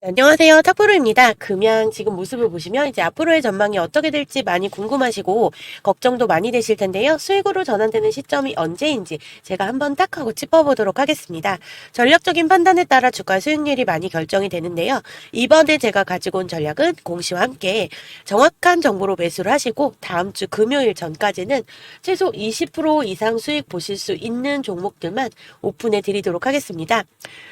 안녕하세요. 탁프로입니다. 금양 지금 모습을 보시면 이제 앞으로의 전망이 어떻게 될지 많이 궁금하시고 걱정도 많이 되실 텐데요. 수익으로 전환되는 시점이 언제인지 제가 한번 딱 하고 짚어보도록 하겠습니다. 전략적인 판단에 따라 주가 수익률이 많이 결정이 되는데요. 이번에 제가 가지고 온 전략은 공시와 함께 정확한 정보로 매수를 하시고 다음 주 금요일 전까지는 최소 20% 이상 수익 보실 수 있는 종목들만 오픈해 드리도록 하겠습니다.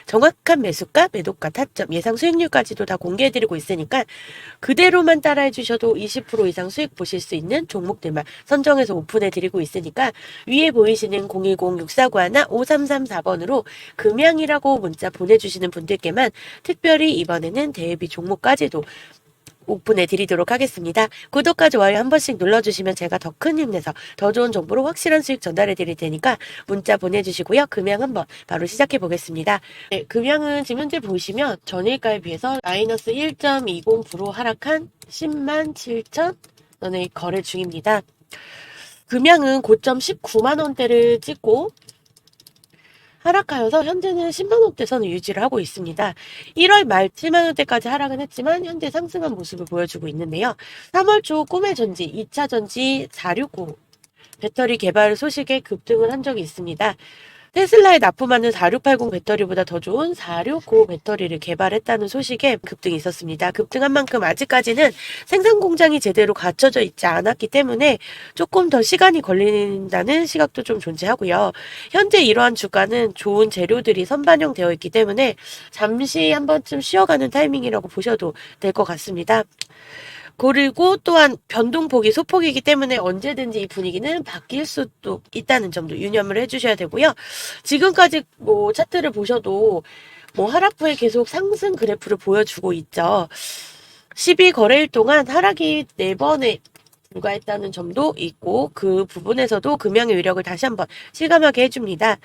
정확한 매수가, 매도가, 타점, 예상 수익률까지도 다 공개해드리고 있으니까 그대로만 따라해 주셔도 20% 이상 수익 보실 수 있는 종목들만 선정해서 오픈해드리고 있으니까 위에 보이시는 010-6491-5334번으로 금양이라고 문자 보내주시는 분들께만 특별히 이번에는 대비 종목까지도 오픈해 드리도록 하겠습니다. 구독과 좋아요 한 번씩 눌러주시면 제가 더 큰 힘내서 더 좋은 정보로 확실한 수익 전달해 드릴 테니까 문자 보내주시고요. 금양 한번 바로 시작해 보겠습니다. 네, 금양은 지금 현재 보시면 전일가에 비해서 마이너스 1.20% 하락한 10만 7천 원의 거래 중입니다. 금양은 고점 19만 원대를 찍고 하락하여서 현재는 10만원대 선을 유지를 하고 있습니다. 1월 말 7만원대까지 하락은 했지만 현재 상승한 모습을 보여주고 있는데요. 3월 초 꿈의 전지, 2차 전지 469 배터리 개발 소식에 급등을 한 적이 있습니다. 테슬라에 납품하는 4680 배터리보다 더 좋은 469 배터리를 개발했다는 소식에 급등이 있었습니다. 급등한 만큼 아직까지는 생산 공장이 제대로 갖춰져 있지 않았기 때문에 조금 더 시간이 걸린다는 시각도 좀 존재하고요. 현재 이러한 주가는 좋은 재료들이 선반영되어 있기 때문에 잠시 한 번쯤 쉬어가는 타이밍이라고 보셔도 될 것 같습니다. 그리고 또한 변동폭이 소폭이기 때문에 언제든지 이 분위기는 바뀔 수도 있다는 점도 유념을 해주셔야 되고요. 지금까지 뭐 차트를 보셔도 뭐 하락 후에 계속 상승 그래프를 보여주고 있죠. 12거래일 동안 하락이 4번에 불과했다는 점도 있고 그 부분에서도 금양의 위력을 다시 한번 실감하게 해줍니다.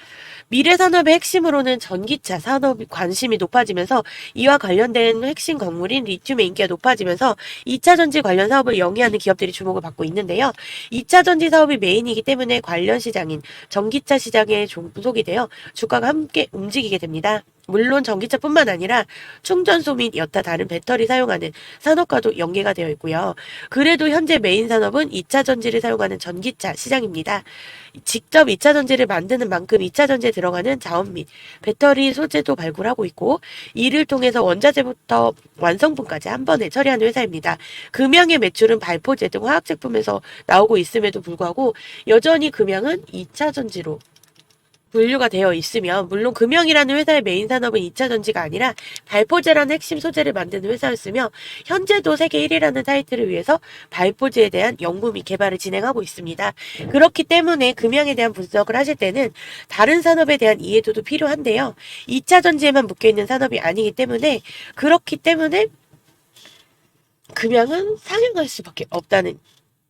미래 산업의 핵심으로는 전기차 산업이 관심이 높아지면서 이와 관련된 핵심 광물인 리튬의 인기가 높아지면서 2차 전지 관련 사업을 영위하는 기업들이 주목을 받고 있는데요. 2차 전지 사업이 메인이기 때문에 관련 시장인 전기차 시장에 종속이 되어 주가가 함께 움직이게 됩니다. 물론 전기차뿐만 아니라 충전소 및 여타 다른 배터리 사용하는 산업과도 연계가 되어 있고요. 그래도 현재 메인 산업은 2차 전지를 사용하는 전기차 시장입니다. 직접 2차 전지를 만드는 만큼 2차 전지에 들어가는 자원 및 배터리 소재도 발굴하고 있고 이를 통해서 원자재부터 완성품까지 한 번에 처리하는 회사입니다. 금양의 매출은 발포제 등 화학 제품에서 나오고 있음에도 불구하고 여전히 금양은 2차 전지로 분류가 되어 있으며 물론 금형이라는 회사의 메인 산업은 2차 전지가 아니라 발포제라는 핵심 소재를 만드는 회사였으며 현재도 세계 1위라는 타이틀을 위해서 발포제에 대한 연구 및 개발을 진행하고 있습니다. 그렇기 때문에 금형에 대한 분석을 하실 때는 다른 산업에 대한 이해도도 필요한데요. 2차 전지에만 묶여있는 산업이 아니기 때문에 그렇기 때문에 금형은 상향할 수밖에 없다는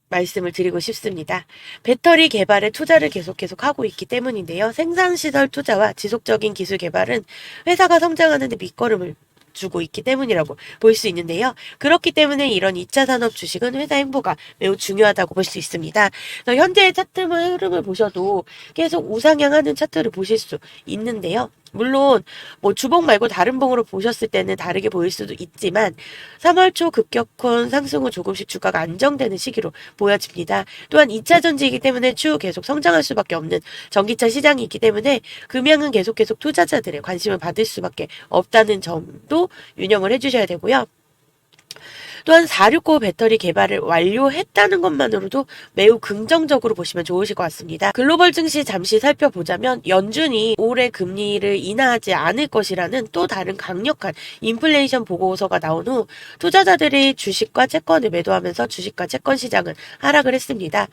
말씀을 드리고 싶습니다. 배터리 개발에 투자를 계속 하고 있기 때문인데요. 생산시설 투자와 지속적인 기술 개발은 회사가 성장하는 데 밑거름을 주고 있기 때문이라고 볼 수 있는데요. 그렇기 때문에 이런 2차 산업 주식은 회사 행보가 매우 중요하다고 볼 수 있습니다. 현재의 차트 흐름을 보셔도 계속 우상향하는 차트를 보실 수 있는데요. 물론 뭐 주봉 말고 다른 봉으로 보셨을 때는 다르게 보일 수도 있지만 3월 초 급격한 상승 후 조금씩 주가가 안정되는 시기로 보여집니다. 또한 2차 전지이기 때문에 추후 계속 성장할 수밖에 없는 전기차 시장이 있기 때문에 금양은 계속 투자자들의 관심을 받을 수밖에 없다는 점도 유념을 해주셔야 되고요. 또한 469 배터리 개발을 완료했다는 것만으로도 매우 긍정적으로 보시면 좋으실 것 같습니다. 글로벌 증시 잠시 살펴보자면 연준이 올해 금리를 인하하지 않을 것이라는 또 다른 강력한 인플레이션 보고서가 나온 후 투자자들이 주식과 채권을 매도하면서 주식과 채권 시장은 하락을 했습니다.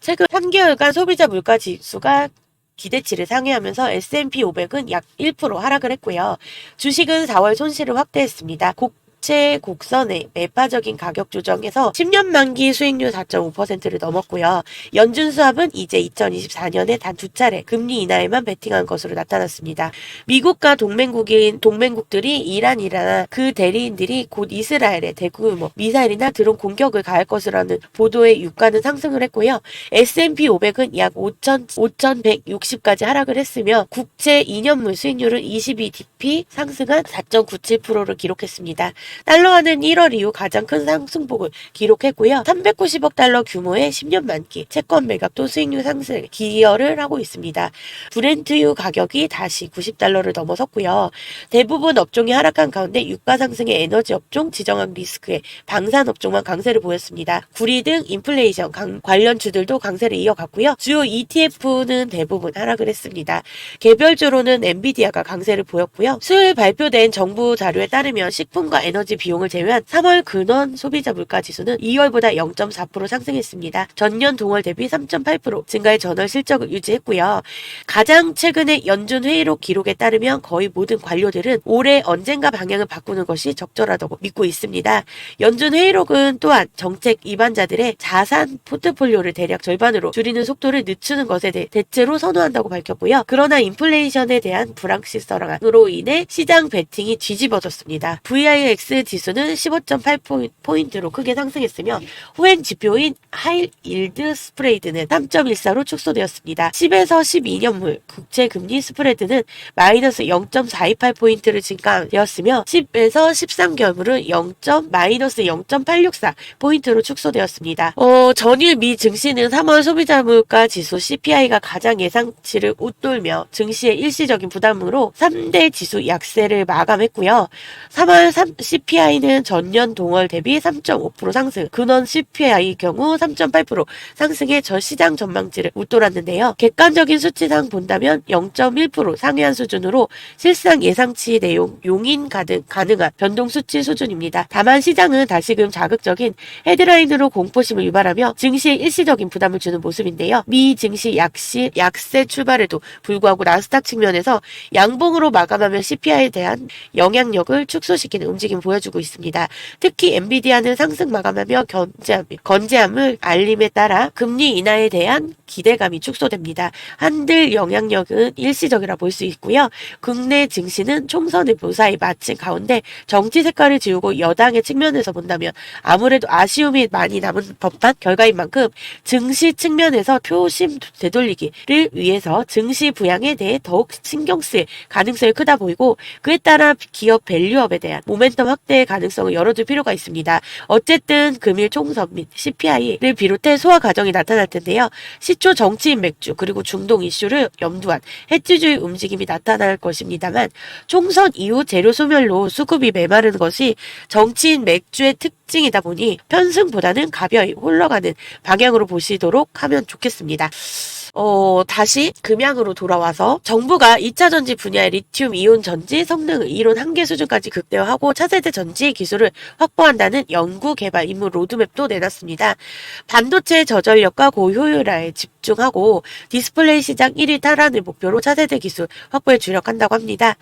최근 3개월간 소비자 물가 지수가 기대치를 상회하면서 S&P 500은 약 1% 하락을 했고요. 주식은 4월 손실을 확대했습니다. 반도체 곡선의 매파적인 가격 조정에서 10년 만기 수익률 4.5%를 넘었고요. 연준 수합은 이제 2024년에 단 2차례 금리 인하에만 베팅한 것으로 나타났습니다. 미국과 동맹국들이 이란이나 그 대리인들이 곧 이스라엘에 대규모 미사일이나 드론 공격을 가할 것이라는 보도에 유가는 상승을 했고요. S&P 500은 약 5,160까지 하락을 했으며 국채 2년물 수익률은 22dp 상승한 4.97%를 기록했습니다. 달러화는 1월 이후 가장 큰 상승폭을 기록했고요. 390억 달러 규모의 10년 만기 채권 매각도 수익률 상승에 기여를 하고 있습니다. 브렌트유 가격이 다시 90달러를 넘어섰고요. 대부분 업종이 하락한 가운데 유가 상승의 에너지 업종, 지정학 리스크의 방산 업종만 강세를 보였습니다. 구리 등 인플레이션 관련주들도 강세를 이어갔고요. 주요 ETF는 대부분 하락을 했습니다. 개별주로는 엔비디아가 강세를 보였고요. 수요일 발표된 정부 자료에 따르면 식품과 에너지 비용을 제외한 3월 근원 소비자 물가 지수는 2월보다 0.4% 상승했습니다. 전년 동월 대비 3.8% 증가의 전월 실적을 유지했고요. 가장 최근의 연준 회의록 기록에 따르면 거의 모든 관료들은 올해 언젠가 방향을 바꾸는 것이 적절하다고 믿고 있습니다. 연준 회의록은 또한 정책 위반자들의 자산 포트폴리오를 대략 절반으로 줄이는 속도를 늦추는 것에 대해 대체로 선호한다고 밝혔고요. 그러나 인플레이션에 대한 불확실성으로 인해 시장 베팅이 뒤집어졌습니다. VIX 지수는 15.8포인트로 크게 상승했으며 후행 지표인 하이 일드 스프레이드는 3.14로 축소되었습니다. 10에서 12년물 국채 금리 스프레드는 마이너스 0.428포인트를 증가되었으며 10에서 13개월물은 마이너스 0.864포인트로 축소되었습니다. 전일 미 증시는 3월 소비자 물가 지수 CPI가 가장 예상치를 웃돌며 증시의 일시적인 부담으로 3대 지수 약세를 마감했고요. 3월 CPI는 전년 동월 대비 3.5% 상승, 근원 CPI 경우 3.8% 상승해 저 시장 전망치를 웃돌았는데요. 객관적인 수치상 본다면 0.1% 상회한 수준으로 실상 예상치 내용 용인 가능한 변동 수치 수준입니다. 다만 시장은 다시금 자극적인 헤드라인으로 공포심을 유발하며 증시에 일시적인 부담을 주는 모습인데요. 미 증시 약세 출발에도 불구하고 나스닥 측면에서 양봉으로 마감하며 CPI에 대한 영향력을 축소시키는 움직임을 보여주고 있습니다. 특히 엔비디아는 상승 마감하며 건재함을 알림에 따라 금리 인하에 대한 기대감이 축소됩니다. 한들 영향력은 일시적이라 볼 수 있고요. 국내 증시는 총선을 무사히 마친 가운데 정치 색깔을 지우고 여당의 측면에서 본다면 아무래도 아쉬움이 많이 남은 법한 결과인 만큼 증시 측면에서 표심 되돌리기를 위해서 증시 부양에 대해 더욱 신경 쓸 가능성이 크다 보이고 그에 따라 기업 밸류업에 대한 모멘텀 확대의 가능성을 열어둘 필요가 있습니다. 어쨌든 금일 총선 및 CPI를 비롯해 소화 과정이 나타날 텐데요. 시초 정치인 맥주 그리고 중동 이슈를 염두한 해지주의 움직임이 나타날 것입니다만 총선 이후 재료 소멸로 수급이 메마르는 것이 정치인 맥주의 특징이다 보니 편승보다는 가벼이 흘러가는 방향으로 보시도록 하면 좋겠습니다. 다시 금양으로 돌아와서 정부가 2차 전지 분야의 리튬 이온 전지 성능을 이론 한계 수준까지 극대화하고 차세대 전지 기술을 확보한다는 연구 개발 임무 로드맵도 내놨습니다. 반도체 저전력과 고효율화에 집중하고 디스플레이 시장 1위 탈환을 목표로 차세대 기술 확보에 주력한다고 합니다.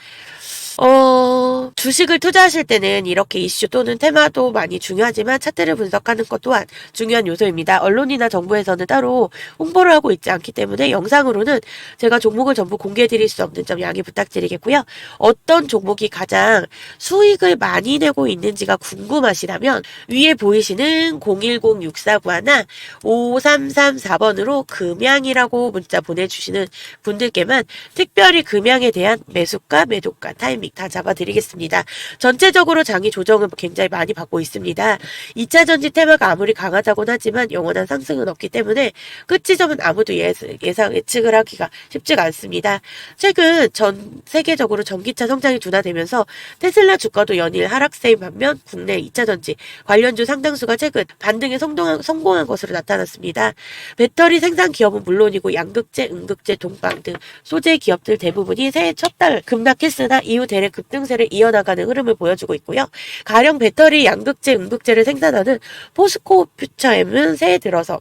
주식을 투자하실 때는 이렇게 이슈 또는 테마도 많이 중요하지만 차트를 분석하는 것 또한 중요한 요소입니다. 언론이나 정부에서는 따로 홍보를 하고 있지 않기 때문에 영상으로는 제가 종목을 전부 공개해드릴 수 없는 점 양해 부탁드리겠고요. 어떤 종목이 가장 수익을 많이 내고 있는지가 궁금하시다면 위에 보이시는 010-6491 5334번으로 금양이라고 문자 보내주시는 분들께만 특별히 금양에 대한 매수가, 매도가, 타이밍 다 잡아드리겠습니다. 전체적으로 장이 조정을 굉장히 많이 받고 있습니다. 2차 전지 테마가 아무리 강하다고는 하지만 영원한 상승은 없기 때문에 끝지점은 아무도 예측을 하기가 쉽지가 않습니다. 최근 전 세계적으로 전기차 성장이 둔화되면서 테슬라 주가도 연일 하락세인 반면 국내 2차 전지 관련주 상당수가 최근 반등에 성공한 것으로 나타났습니다. 배터리 생산 기업은 물론이고 양극재, 음극재, 동방 등 소재 기업들 대부분이 새해 첫 달 급락했으나 이후 대략 급등세를 이어나가는 흐름을 보여주고 있고요. 가령 배터리 양극재, 음극재를 생산하는 포스코 퓨처엠은 새해 들어서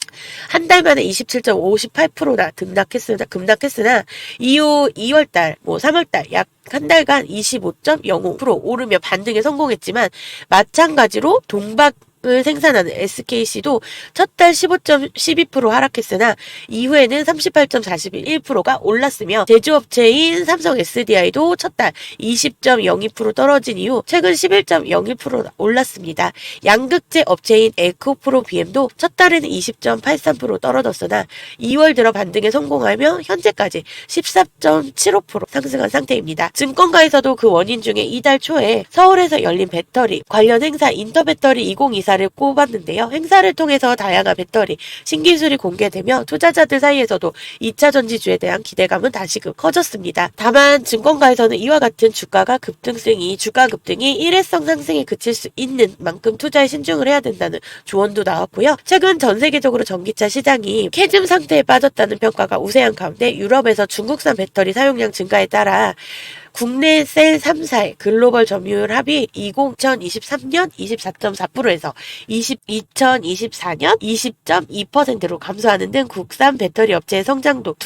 한 달 만에 27.58%나 급락했으나 이후 2월달, 3월달 약 한 달간 25.05% 오르며 반등에 성공했지만 마찬가지로 동박을 생산하는 SKC도 첫 달 15.12% 하락했으나 이후에는 38.41%가 올랐으며 제조업체인 삼성 SDI도 첫 달 20.02% 떨어진 이후 최근 11.01% 올랐습니다. 양극재 업체인 에코프로 BM도 첫 달에는 20.83% 떨어졌으나 2월 들어 반등에 성공하며 현재까지 14.75% 상승한 상태입니다. 증권가에서도 그 원인 중에 이달 초에 서울에서 열린 배터리 관련 행사 인터배터리 2024를 꼽았는데요. 행사를 통해서 다양한 배터리 신기술이 공개되며 투자자들 사이에서도 2차 전지주에 대한 기대감은 다시금 커졌습니다. 다만 증권가에서는 이와 같은 주가 급등이 일회성 상승에 그칠 수 있는 만큼 투자에 신중을 해야 된다는 조언도 나왔고요. 최근 전 세계적으로 전기차 시장이 캐즘 상태에 빠졌다는 평가가 우세한 가운데 유럽에서 중국산 배터리 사용량 증가에 따라 국내 셀 3사의 글로벌 점유율 합이 2023년 24.4%에서 2024년 20.2%로 감소하는 등 국산 배터리 업체의 성장도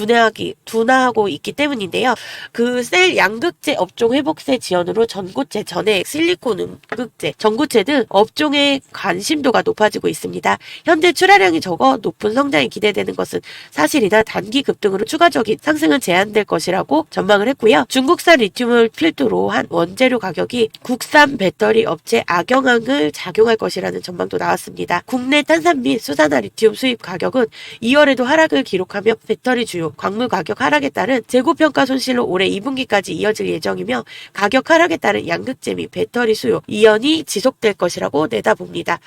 둔화하고 있기 때문인데요. 그 셀 양극재 업종 회복세 지연으로 전고체, 전해액, 실리콘 음극재, 전고체 등 업종의 관심도가 높아지고 있습니다. 현재 출하량이 적어 높은 성장이 기대되는 것은 사실이나 단기 급등으로 추가적인 상승은 제한될 것이라고 전망을 했고요. 중국산 리튬을 필두로 한 원재료 가격이 국산 배터리 업체 악영향을 작용할 것이라는 전망도 나왔습니다. 국내 탄산 및 수산화 리튬 수입 가격은 2월에도 하락을 기록하며 배터리 주요, 광물 가격 하락에 따른 재고평가 손실로 올해 2분기까지 이어질 예정이며 가격 하락에 따른 양극재 및 배터리 수요 이연이 지속될 것이라고 내다봅니다.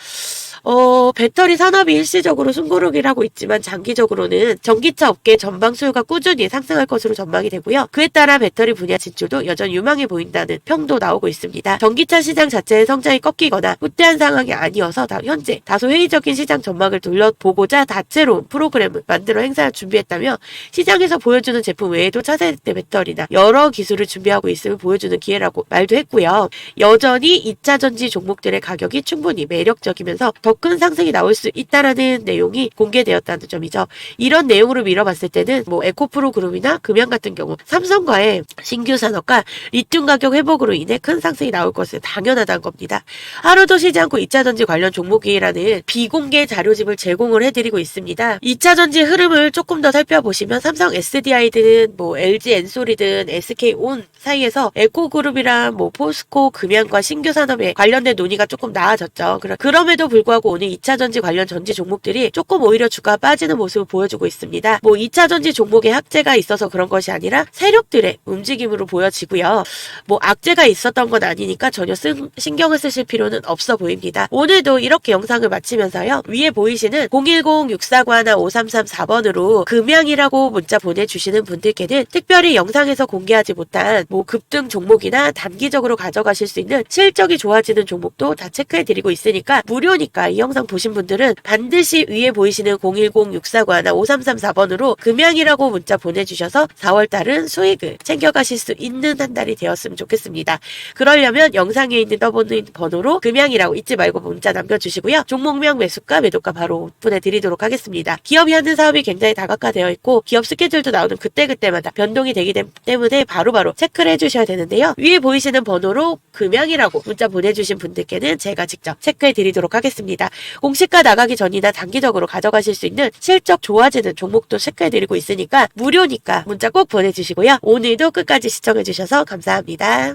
배터리 산업이 일시적으로 숨고르기를 하고 있지만 장기적으로는 전기차 업계 전방 수요가 꾸준히 상승할 것으로 전망이 되고요. 그에 따라 배터리 분야 진출도 여전히 유망해 보인다는 평도 나오고 있습니다. 전기차 시장 자체의 성장이 꺾이거나 후퇴한 상황이 아니어서 현재 다소 회의적인 시장 전망을 돌려보고자 다채로운 프로그램을 만들어 행사를 준비했다며 시장에서 보여주는 제품 외에도 차세대 배터리나 여러 기술을 준비하고 있음을 보여주는 기회라고 말도 했고요. 여전히 2차 전지 종목들의 가격이 충분히 매력적이면서 더 큰 상승이 나올 수 있다라는 내용이 공개되었다는 점이죠. 이런 내용으로 밀어봤을 때는 에코프로 그룹이나 금양 같은 경우 삼성과의 신규 산업과 리튬 가격 회복으로 인해 큰 상승이 나올 것은 당연하다는 겁니다. 하루도 쉬지 않고 2차 전지 관련 종목이라는 비공개 자료집을 제공을 해드리고 있습니다. 2차 전지 흐름을 조금 더 살펴보시면 삼성 SDI든 LG 엔솔이든 SK온 사이에서 에코그룹이랑 포스코 금양과 신규 산업에 관련된 논의가 조금 나아졌죠. 그럼에도 불구하고 오늘 2차 전지 관련 전지 종목들이 조금 오히려 주가가 빠지는 모습을 보여주고 있습니다. 2차 전지 종목에 악재가 있어서 그런 것이 아니라 세력들의 움직임으로 보여지고요. 악재가 있었던 건 아니니까 전혀 신경을 쓰실 필요는 없어 보입니다. 오늘도 이렇게 영상을 마치면서요. 위에 보이시는 010-6491-5334번으로 금양이라고 문자 보내주시는 분들께는 특별히 영상에서 공개하지 못한 급등 종목이나 단기적으로 가져가실 수 있는 실적이 좋아지는 종목도 다 체크해드리고 있으니까 무료니까 이 영상 보신 분들은 반드시 위에 보이시는 010-6491-5334번으로 금양이라고 문자 보내주셔서 4월달은 수익을 챙겨가실 수 있는 한 달이 되었으면 좋겠습니다. 그러려면 영상에 있는 떠보는 번호로 금양이라고 잊지 말고 문자 남겨주시고요. 종목명 매수가 매도가 바로 보내드리도록 하겠습니다. 기업이 하는 사업이 굉장히 다각화되어 있고 기업 스케줄도 나오는 그때그때마다 변동이 되기 때문에 바로바로 체크를 해주셔야 되는데요. 위에 보이시는 번호로 금양이라고 문자 보내주신 분들께는 제가 직접 체크해드리도록 하겠습니다. 공시가 나가기 전이나 단기적으로 가져가실 수 있는 실적 좋아지는 종목도 체크해드리고 있으니까 무료니까 문자 꼭 보내주시고요. 오늘도 끝까지 시청해주셔서 감사합니다.